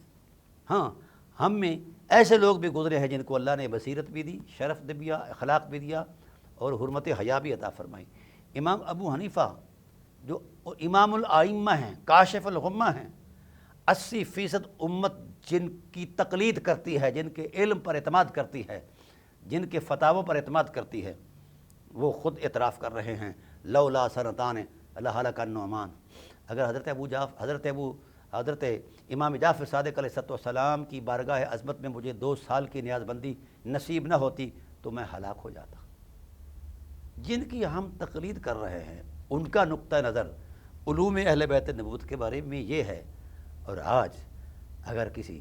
ہاں، ہم میں ایسے لوگ بھی گزرے ہیں جن کو اللہ نے بصیرت بھی دی، شرف بھی دیا، اخلاق بھی دیا اور حرمت حیا بھی عطا فرمائی۔ امام ابو حنیفہ جو امام الائمہ ہیں، کاشف الغمہ ہیں، 80% امت جن کی تقلید کرتی ہے، جن کے علم پر اعتماد کرتی ہے، جن کے فتاووں پر اعتماد کرتی ہے، وہ خود اعتراف کر رہے ہیں لولا سنتان لہلک النعمان، اگر حضرت امام جعفر صادق علیہ السلام کی بارگاہ عظمت میں مجھے 2 سال کی نیاز بندی نصیب نہ ہوتی تو میں ہلاک ہو جاتا۔ جن کی ہم تقلید کر رہے ہیں ان کا نقطہ نظر علوم اہل بیت نبوت کے بارے میں یہ ہے، اور آج اگر کسی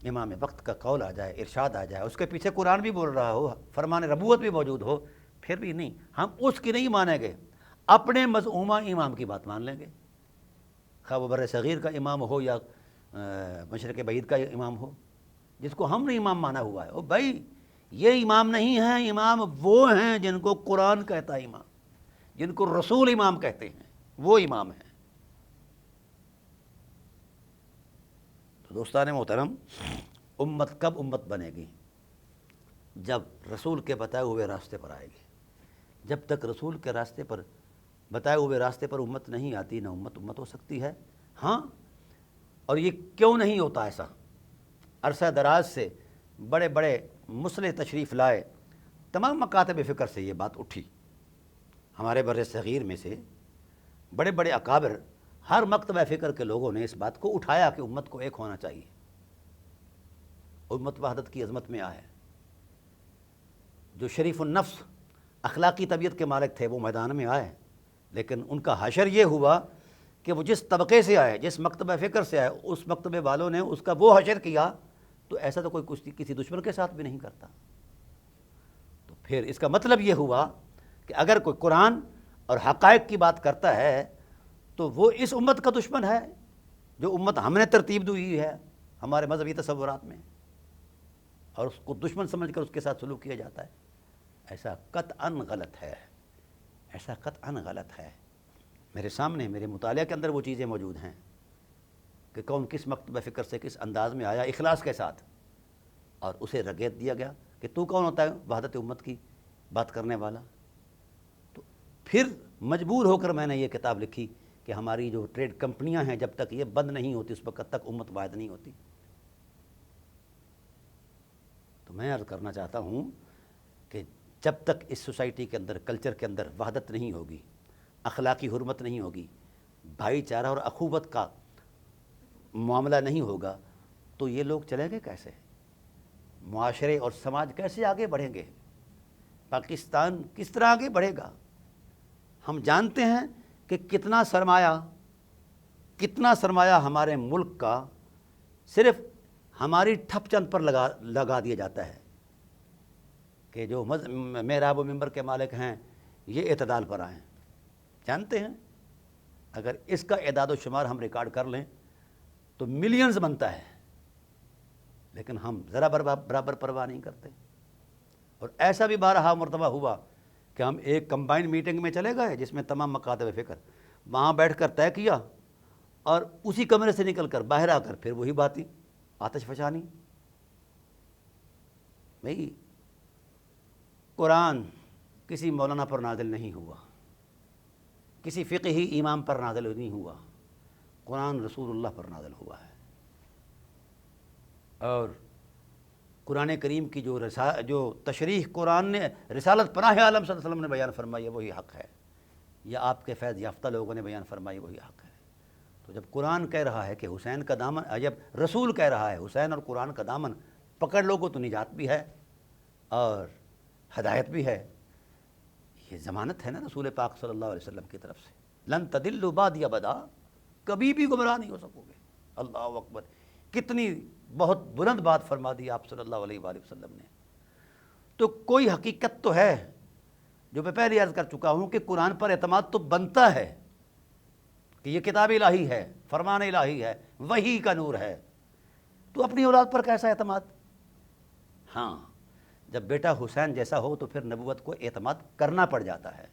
امام وقت کا قول آ جائے، ارشاد آ جائے، اس کے پیچھے قرآن بھی بول رہا ہو، فرمان ربوت بھی موجود ہو، پھر بھی نہیں، ہم اس کی نہیں مانیں گے، اپنے مزعومہ امام کی بات مان لیں گے، خواہ وہ بر صغیر کا امام ہو یا مشرق بعید کا امام ہو، جس کو ہم نے امام مانا ہوا ہے۔ او بھائی، یہ امام نہیں ہیں، امام وہ ہیں جن کو قرآن کہتا ہے امام، جن کو رسول امام کہتے ہیں، وہ امام ہیں۔ تو دوستان محترم، امت کب امت بنے گی؟ جب رسول کے بتائے ہوئے راستے پر آئے گی۔ جب تک رسول کے راستے پر، بتائے ہوئے راستے پر امت نہیں آتی، نہ امت ہو سکتی ہے۔ ہاں، اور یہ کیوں نہیں ہوتا ایسا؟ عرصہ دراز سے بڑے بڑے مسلح تشریف لائے، تمام مکاتب فکر سے یہ بات اٹھی، ہمارے بر صغیر میں سے بڑے بڑے اکابر، ہر مکتبہ فکر کے لوگوں نے اس بات کو اٹھایا کہ امت کو ایک ہونا چاہیے، امت وحدت کی عظمت میں آئے۔ جو شریف النفس اخلاقی طبیعت کے مالک تھے وہ میدان میں آئے، لیکن ان کا حشر یہ ہوا کہ وہ جس طبقے سے آئے، جس مکتبہ فکر سے آئے، اس مکتبے والوں نے اس کا وہ حشر کیا تو ایسا تو کوئی کسی دشمن کے ساتھ بھی نہیں کرتا۔ تو پھر اس کا مطلب یہ ہوا کہ اگر کوئی قرآن اور حقائق کی بات کرتا ہے تو وہ اس امت کا دشمن ہے، جو امت ہم نے ترتیب دی ہے ہمارے مذہبی تصورات میں، اور اس کو دشمن سمجھ کر اس کے ساتھ سلوک کیا جاتا ہے۔ ایسا قطعاً غلط ہے، ایسا قطعاً غلط ہے۔ میرے سامنے میرے مطالعہ کے اندر وہ چیزیں موجود ہیں کہ کون کس مکتبہ فکر سے کس انداز میں آیا اخلاص کے ساتھ، اور اسے رغیت دیا گیا کہ تو کون ہوتا ہے وحدت امت کی بات کرنے والا۔ تو پھر مجبور ہو کر میں نے یہ کتاب لکھی کہ ہماری جو ٹریڈ کمپنیاں ہیں جب تک یہ بند نہیں ہوتی اس وقت تک امت واحد نہیں ہوتی۔ تو میں عرض کرنا چاہتا ہوں کہ جب تک اس سوسائٹی کے اندر، کلچر کے اندر وحدت نہیں ہوگی، اخلاقی حرمت نہیں ہوگی، بھائی چارہ اور اخوت کا معاملہ نہیں ہوگا تو یہ لوگ چلیں گے کیسے؟ معاشرے اور سماج کیسے آگے بڑھیں گے؟ پاکستان کس طرح آگے بڑھے گا؟ ہم جانتے ہیں کہ کتنا سرمایہ ہمارے ملک کا صرف ہماری ٹھپ چند پر لگا دیا جاتا ہے کہ جو محراب و منبر کے مالک ہیں یہ اعتدال پر آئیں۔ جانتے ہیں اگر اس کا اعداد و شمار ہم ریکارڈ کر لیں تو ملینز بنتا ہے، لیکن ہم ذرا برابر پرواہ نہیں کرتے۔ اور ایسا بھی بارہا مرتبہ ہوا کہ ہم ایک کمبائنڈ میٹنگ میں چلے گئے جس میں تمام مکاتب فکر، وہاں بیٹھ کر طے کیا اور اسی کمرے سے نکل کر باہر آ کر پھر وہی باتیں، آتش فشانی۔ بھئی، قرآن کسی مولانا پر نازل نہیں ہوا، کسی فقہی امام پر نازل نہیں ہوا، قرآن رسول اللہ پر نازل ہوا ہے۔ اور قرآن کریم کی جو تشریح قرآن نے رسالت پناہ عالم صلی اللہ علیہ وسلم نے بیان فرمائی ہے وہی حق ہے، یا آپ کے فیض یافتہ لوگوں نے بیان فرمائی وہی حق ہے۔ تو جب قرآن کہہ رہا ہے کہ حسین کا دامن، جب رسول کہہ رہا ہے حسین اور قرآن کا دامن پکڑ لوگو تو نجات بھی ہے اور ہدایت بھی ہے، یہ ضمانت ہے نا رسول پاک صلی اللہ علیہ وسلم کی طرف سے، لن تدلوا بعدی ابدا، کبھی بھی گمراہ نہیں ہو سکو گے۔ اللہ اکبر، کتنی بہت بلند بات فرما دی آپ صلی اللہ علیہ وآلہ وسلم نے۔ تو کوئی حقیقت تو ہے جو میں پہلے عرض کر چکا ہوں کہ قرآن پر اعتماد تو بنتا ہے کہ یہ کتاب الہی ہے، فرمان الہی ہے، وحی کا نور ہے، تو اپنی اولاد پر کیسا اعتماد؟ ہاں، جب بیٹا حسین جیسا ہو تو پھر نبوت کو اعتماد کرنا پڑ جاتا ہے،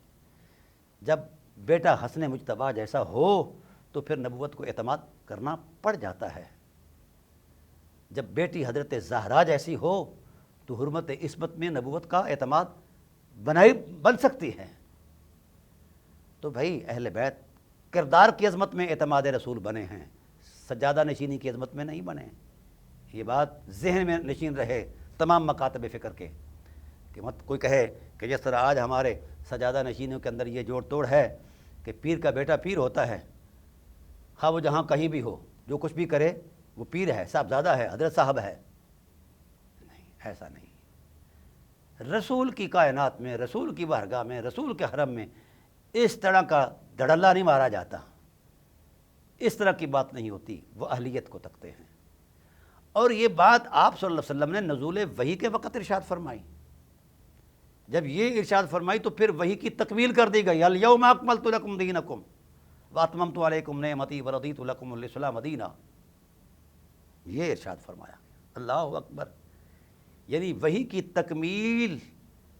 جب بیٹا حسن مجتبیٰ جیسا ہو تو پھر نبوت کو اعتماد کرنا پڑ جاتا ہے، جب بیٹی حضرت زہرا جیسی ہو تو حرمت عصمت میں نبوت کا اعتماد بن سکتی ہے۔ تو بھائی اہل بیت کردار کی عظمت میں اعتماد رسول بنے ہیں، سجادہ نشینی کی عظمت میں نہیں بنے۔ یہ بات ذہن میں نشین رہے تمام مکاتب فکر کے، کہ مت کوئی کہے کہ جس طرح آج ہمارے سجادہ نشینوں کے اندر یہ جوڑ توڑ ہے کہ پیر کا بیٹا پیر ہوتا ہے، خواہ وہ جہاں کہیں بھی ہو، جو کچھ بھی کرے وہ پیر ہے، صاحبزادہ ہے، حضرت صاحب ہے۔ نہیں، ایسا نہیں۔ رسول کی کائنات میں، رسول کی بارگاہ میں، رسول کے حرم میں اس طرح کا دھڑلہ نہیں مارا جاتا، اس طرح کی بات نہیں ہوتی، وہ اہلیت کو تکتے ہیں۔ اور یہ بات آپ صلی اللہ علیہ وسلم نے نزول وحی کے وقت ارشاد فرمائی۔ جب یہ ارشاد فرمائی تو پھر وحی کی تکمیل کر دی گئی، الیوم اکملت لکم دینکم واتممت علیکم نعمتی ورضیت لکم الاسلام دینا، یہ ارشاد فرمایا۔ اللہ اکبر! یعنی وحی کی تکمیل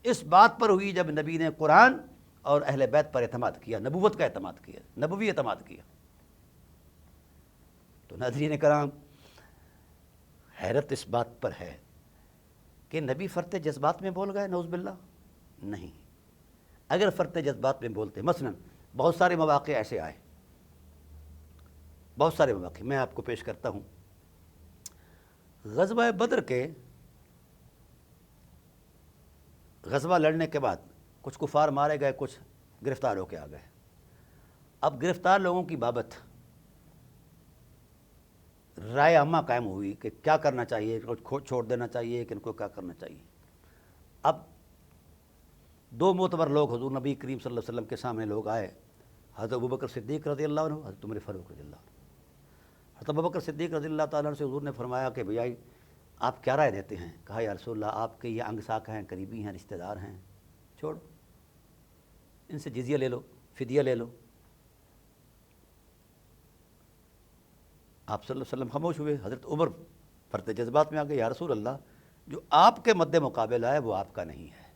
اس بات پر ہوئی جب نبی نے قرآن اور اہل بیت پر اعتماد کیا، نبوت کا اعتماد کیا، نبوی اعتماد کیا۔ تو ناظرین کرام، حیرت اس بات پر ہے کہ نبی فرط جذبات میں بول گئے، نعوذ باللہ؟ نہیں۔ اگر فرط جذبات میں بولتے، مثلا بہت سارے مواقع ایسے آئے، بہت سارے مواقع میں آپ کو پیش کرتا ہوں۔ غزوہ بدر کے غزوہ لڑنے کے بعد کچھ کفار مارے گئے، کچھ گرفتار ہو کے آ گئے۔ اب گرفتار لوگوں کی بابت رائے عامہ قائم ہوئی کہ کیا کرنا چاہیے، چھوڑ دینا چاہیے کہ ان کو کیا کرنا چاہیے۔ اب دو معتبر لوگ حضور نبی کریم صلی اللہ علیہ وسلم کے سامنے لوگ آئے، حضرت ابوبکر صدیق رضی اللہ عنہ، حضرت عمر فاروق رضی اللہ عنہ۔ حضرت ابوبکر صدیق رضی اللہ تعالیٰ عنہ سے حضور نے فرمایا کہ بھائی آپ کیا رائے دیتے ہیں؟ کہا یا رسول اللہ، آپ کے یہ انگ ساک ہیں، قریبی ہیں، رشتہ دار ہیں، چھوڑو، ان سے جزیہ لے لو، فدیہ لے لو۔ آپ صلی اللہ علیہ وسلم خاموش ہوئے۔ حضرت عمر فرط جذبات میں آ گئے، یا رسول اللہ، جو آپ کے مد مقابل آیا وہ آپ کا نہیں ہے،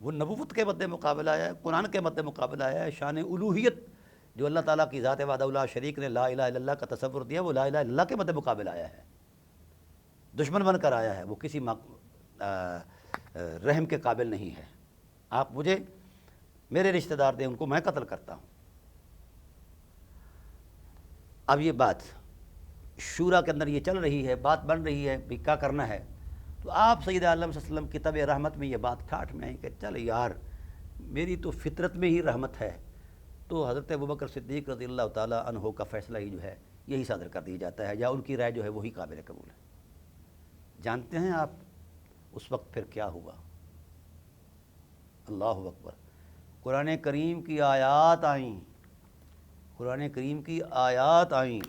وہ نبوت کے مد مقابل آیا ہے، قرآن کے مد مقابل آیا ہے۔ شان الوہیت جو اللہ تعالیٰ کی ذات وحدہ لا شریک نے لا الہ الا اللہ کا تصور دیا، وہ لا الہ الا اللہ کے مد مقابل آیا ہے، دشمن بن کر آیا ہے، وہ کسی رحم کے قابل نہیں ہے۔ آپ مجھے میرے رشتہ دار دیں، ان کو میں قتل کرتا ہوں۔ اب یہ بات شورا کے اندر یہ چل رہی ہے، بات بن رہی ہے بھی کیا کرنا ہے، تو آپ سید عالم صلی اللہ علیہ وسلم کی طبع رحمت میں یہ بات ٹھاٹھ میں آئی کہ چل یار، میری تو فطرت میں ہی رحمت ہے، تو حضرت ابوبکر صدیق رضی اللہ تعالیٰ عنہ کا فیصلہ ہی جو ہے یہی صادر کر دیا جاتا ہے، یا ان کی رائے جو ہے وہی قابل قبول ہے۔ جانتے ہیں آپ اس وقت پھر کیا ہوا؟ اللہ اکبر! قرآن کریم کی آیات آئیں، قرآن کریم کی آیات آئیں،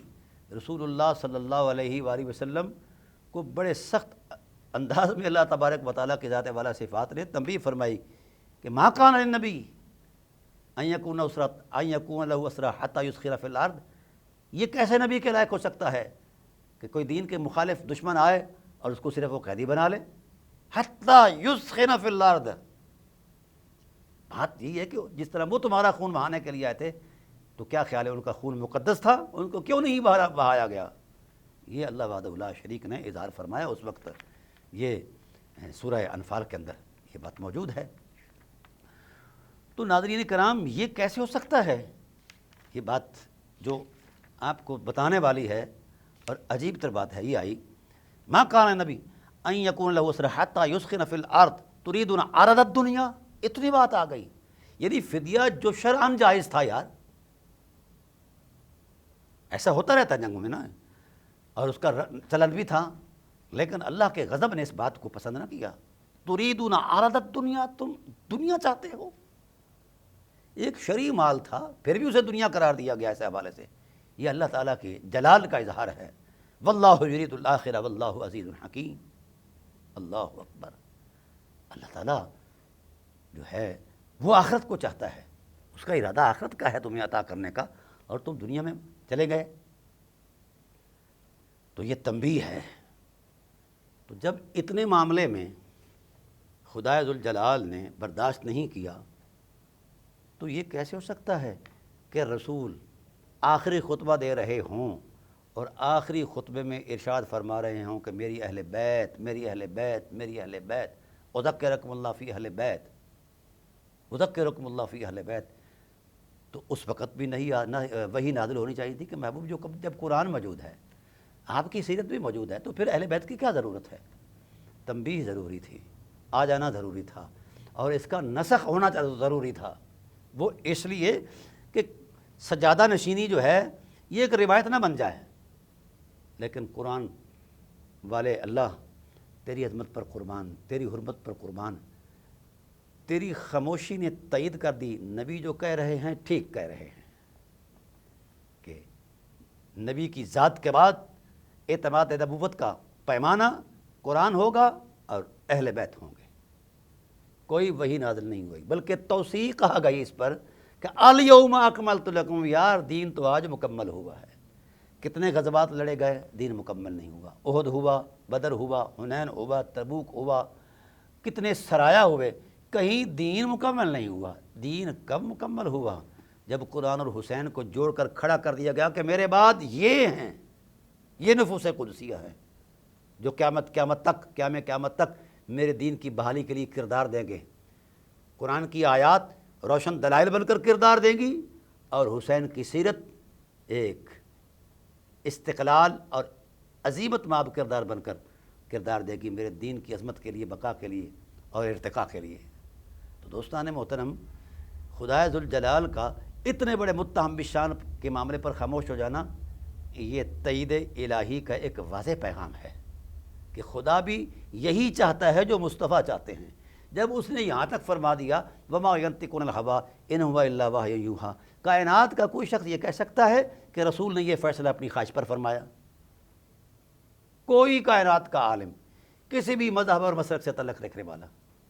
رسول اللہ صلی اللہ علیہ وآلہ وسلم کو بڑے سخت انداز میں اللہ تبارک و تعالیٰ کی ذات والا صفات نے تنبیہ فرمائی کہ ما کان للنبی ان یکون لہ اسریٰ حتی یسخر فی الارض۔ یہ کیسے نبی کے لائق ہو سکتا ہے کہ کوئی دین کے مخالف دشمن آئے اور اس کو صرف وہ قیدی بنا لے؟ حتی یسخر فی الارض، بات یہی ہے کہ جس طرح وہ تمہارا خون بہانے کے لیے آئے تھے، تو کیا خیال ہے ان کا خون مقدس تھا، ان کو کیوں نہیں بہایا گیا؟ یہ اللہ وحدہ لا شریک نے اظہار فرمایا اس وقت۔ یہ سورہ انفال کے اندر یہ بات موجود ہے۔ تو ناظرین کرام، یہ کیسے ہو سکتا ہے؟ یہ بات جو آپ کو بتانے والی ہے اور عجیب تر بات ہے، یہ آئی ما کان نبی ان یکون لہ اسریٰ حتی یسخن فی الارض تریدون عرض الدنیا، اتنی بات آ گئی۔ یعنی فدیہ جو شرعاً جائز تھا یار، ایسا ہوتا رہتا ہے جنگوں میں نا، اور اس کا چلن بھی تھا، لیکن اللہ کے غضب نے اس بات کو پسند نہ کیا۔ تریدون عرض الدنیا، تم دنیا چاہتے ہو؟ ایک شرعی مال تھا، پھر بھی اسے دنیا قرار دیا گیا اس حوالے سے۔ یہ اللہ تعالیٰ کے جلال کا اظہار ہے۔ واللہ یرید الآخرہ واللہ عزیز حکیم۔ اللہ اکبر! اللہ تعالیٰ جو ہے وہ آخرت کو چاہتا ہے، اس کا ارادہ آخرت کا ہے تمہیں عطا کرنے کا، اور تم دنیا میں چلے گئے۔ تو یہ تنبیہ ہے۔ تو جب اتنے معاملے میں خدائے ذوالجلال نے برداشت نہیں کیا تو یہ کیسے ہو سکتا ہے کہ رسول آخری خطبہ دے رہے ہوں اور آخری خطبے میں ارشاد فرما رہے ہوں کہ میری اہل بیت، میری اہل بیت، میری اہل بیت، اذکرکم اللہ فی اہل بیت، اذکرکم اللہ فی اہل بیت۔ تو اس وقت بھی نہیں وہی نازل ہونی چاہیے تھی کہ محبوب جب قرآن موجود ہے، آپ کی سیرت بھی موجود ہے، تو پھر اہل بیت کی کیا ضرورت ہے؟ تنبیہ ضروری تھی، آ جانا ضروری تھا، اور اس کا نسخ ہونا ضروری تھا۔ وہ اس لیے کہ سجادہ نشینی جو ہے یہ ایک روایت نہ بن جائے، لیکن قرآن والے اللہ تیری عظمت پر قربان، تیری حرمت پر قربان، تیری خاموشی نے تائید کر دی، نبی جو کہہ رہے ہیں ٹھیک کہہ رہے ہیں کہ نبی کی ذات کے بعد اعتماد نبوت کا پیمانہ قرآن ہوگا اور اہل بیت ہوں گے۔ کوئی وحی نازل نہیں ہوئی، بلکہ توثیق کہا گئی اس پر کہ الیوم اکملت لکم، یار دین تو آج مکمل ہوا ہے۔ کتنے غزوات لڑے گئے، دین مکمل نہیں ہوا۔ احد ہوا، بدر ہوا، حنین ہوا، تبوک ہوا، کتنے سرایا ہوئے، کہیں دین مکمل نہیں ہوا۔ دین کب مکمل ہوا؟ جب قرآن اور حسین کو جوڑ کر کھڑا کر دیا گیا کہ میرے بعد یہ ہیں، یہ نفوس قدسیہ ہیں جو قیامت تک میرے دین کی بحالی کے لیے کردار دیں گے۔ قرآن کی آیات روشن دلائل بن کر کردار دیں گی، اور حسین کی سیرت ایک استقلال اور عظیمت مآب کردار بن کر کردار دے گی میرے دین کی عظمت کے لیے، بقا کے لیے اور ارتقاء کے لیے۔ تو دوستان محترم، خدائے ذوالجلال کا اتنے بڑے متہم بالشان کے معاملے پر خاموش ہو جانا یہ تائید الہی کا ایک واضح پیغام ہے کہ خدا بھی یہی چاہتا ہے جو مصطفیٰ چاہتے ہیں۔ جب اس نے یہاں تک فرما دیا وما ینطق عن الہویٰ ان ہوا الا وحی یوحیٰ، کائنات کا کوئی شخص یہ کہہ سکتا ہے کہ رسول نے یہ فیصلہ اپنی خواہش پر فرمایا؟ کوئی کائنات کا عالم، کسی بھی مذہب اور مسلک سے تعلق رکھنے والا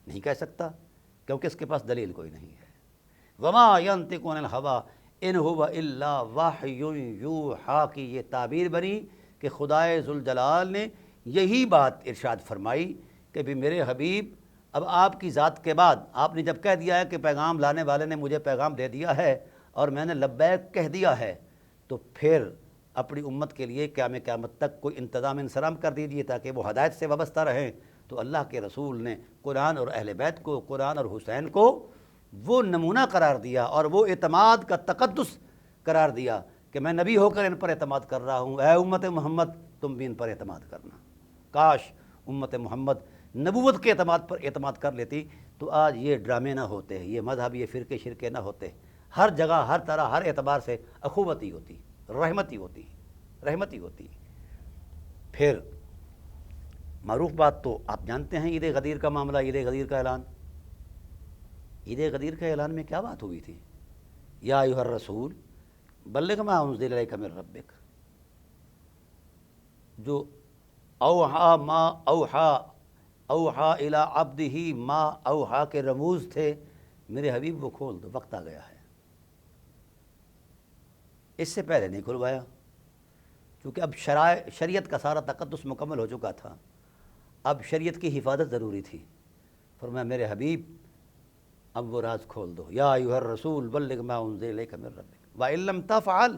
نہیں کہہ سکتا، کیونکہ اس کے پاس دلیل کوئی نہیں ہے۔ وما ینطق عن الہویٰ ان ہوا الا وحی یوحیٰ کی یہ تعبیر بنی کہ خدائے ذوالجلال نے یہی بات ارشاد فرمائی کہ بھی میرے حبیب، اب آپ کی ذات کے بعد آپ نے جب کہہ دیا ہے کہ پیغام لانے والے نے مجھے پیغام دے دیا ہے اور میں نے لبیک کہہ دیا ہے، تو پھر اپنی امت کے لیے قیامت تک کوئی انتظام انصرام کر دیجیے تاکہ وہ ہدایت سے وابستہ رہیں۔ تو اللہ کے رسول نے قرآن اور اہل بیت کو، قرآن اور حسین کو وہ نمونہ قرار دیا اور وہ اعتماد کا تقدس قرار دیا کہ میں نبی ہو کر ان پر اعتماد کر رہا ہوں، اے امت محمد تم بھی ان پر اعتماد کرنا۔ کاش امت محمد نبوت کے اعتماد پر اعتماد کر لیتی تو آج یہ ڈرامے نہ ہوتے، یہ مذہب، یہ فرقے شرکے نہ ہوتے، ہر جگہ ہر طرح ہر اعتبار سے اخوتی ہوتی، رحمتی ہوتی۔ پھر معروف بات تو آپ جانتے ہیں، عید غدیر کا معاملہ، عید غدیر کا اعلان۔ عید غدیر کے اعلان میں کیا بات ہوئی تھی؟ یا ایھا الرسول بلغ ما انزل الیک من ربک، جو اوحا الی عبدہ ما اوحا کے رموز تھے، میرے حبیب وہ کھول دو، وقت آ گیا ہے۔ اس سے پہلے نہیں کھلوایا کیونکہ اب شریعت کا سارا تقدس مکمل ہو چکا تھا، اب شریعت کی حفاظت ضروری تھی۔ فرمایا میرے حبیب اب وہ راز کھول دو، یا ایھا الرسول بلغ ما انزل الیک من ربک وان لم تفعل،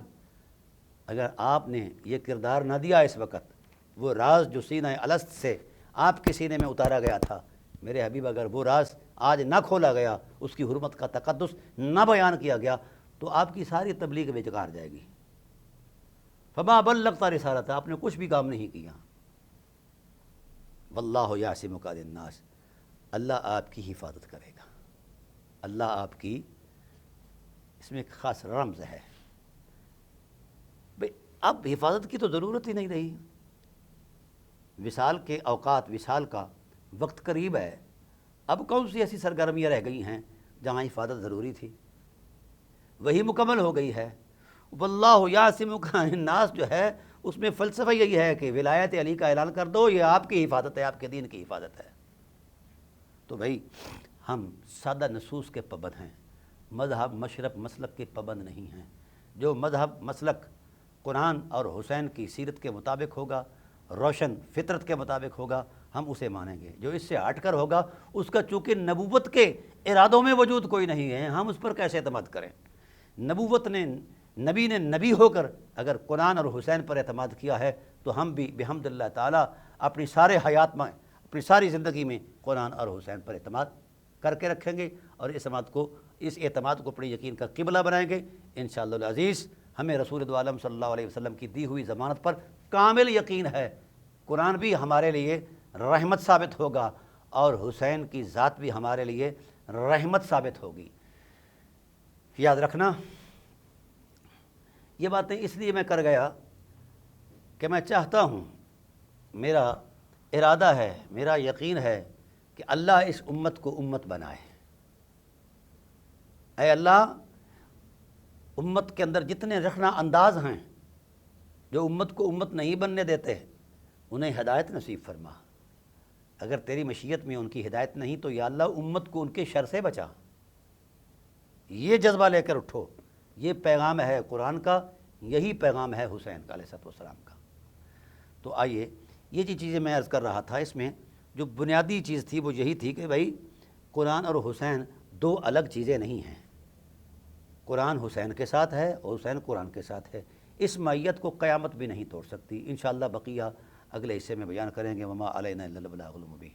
اگر آپ نے یہ کردار نہ دیا اس وقت، وہ راز جو سینہ الست سے آپ کے سینے میں اتارا گیا تھا، میرے حبیب اگر وہ راز آج نہ کھولا گیا، اس کی حرمت کا تقدس نہ بیان کیا گیا، تو آپ کی ساری تبلیغ بیکار جائے گی۔ فما بلغت رسالتہ، آپ نے کچھ بھی کام نہیں کیا۔ واللہ یعصمک من الناس، اللہ آپ کی حفاظت کرے گا، اللہ آپ کی، اس میں ایک خاص رمز ہے۔ بھئی اب حفاظت کی تو ضرورت ہی نہیں رہی، وصال کے اوقات، وصال کا وقت قریب ہے، اب کون سی ایسی سرگرمیاں رہ گئی ہیں جہاں حفاظت ضروری تھی؟ وہی مکمل ہو گئی ہے۔ واللہ یعصمک من الناس جو ہے اس میں فلسفہ یہی ہے کہ ولایت علی کا اعلان کر دو، یہ آپ کی حفاظت ہے، آپ کے دین کی حفاظت ہے۔ تو بھائی ہم سادہ نصوص کے پابند ہیں، مذہب مشرب مسلک کے پابند نہیں ہیں۔ جو مذہب مسلک قرآن اور حسین کی سیرت کے مطابق ہوگا، روشن فطرت کے مطابق ہوگا، ہم اسے مانیں گے۔ جو اس سے ہٹ کر ہوگا اس کا چونکہ نبوت کے ارادوں میں وجود کوئی نہیں ہے، ہم اس پر کیسے اعتماد کریں؟ نبوت نے نبی نے نبی ہو کر اگر قرآن اور حسین پر اعتماد کیا ہے تو ہم بھی بحمد اللہ تعالیٰ اپنی سارے حیات میں، اپنی ساری زندگی میں قرآن اور حسین پر اعتماد کر کے رکھیں گے، اور اس اعتماد کو اپنے یقین کا قبلہ بنائیں گے انشاءاللہ العزیز۔ ہمیں رسول دو عالم صلی اللہ علیہ وسلم کی دی ہوئی ضمانت پر کامل یقین ہے، قرآن بھی ہمارے لیے رحمت ثابت ہوگا اور حسین کی ذات بھی ہمارے لیے رحمت ثابت ہوگی۔ یاد رکھنا، یہ باتیں اس لیے میں کر گیا کہ میں چاہتا ہوں، میرا ارادہ ہے، میرا یقین ہے کہ اللہ اس امت کو امت بنائے۔ اے اللہ، امت کے اندر جتنے رخنہ انداز ہیں جو امت کو امت نہیں بننے دیتے، انہیں ہدایت نصیب فرما۔ اگر تیری مشیت میں ان کی ہدایت نہیں تو یا اللہ امت کو ان کے شر سے بچا۔ یہ جذبہ لے کر اٹھو، یہ پیغام ہے قرآن کا، یہی پیغام ہے حسین کا علیہ السلام کا۔ تو آئیے، یہ جو چیزیں میں عرض کر رہا تھا، اس میں جو بنیادی چیز تھی وہ یہی تھی کہ بھائی قرآن اور حسین دو الگ چیزیں نہیں ہیں۔ قرآن حسین کے ساتھ ہے اور حسین قرآن کے ساتھ ہے، اس معیت کو قیامت بھی نہیں توڑ سکتی۔ انشاءاللہ بقیہ اگلے حصے میں بیان کریں گے۔ وما علینا الا البلاغ المبین۔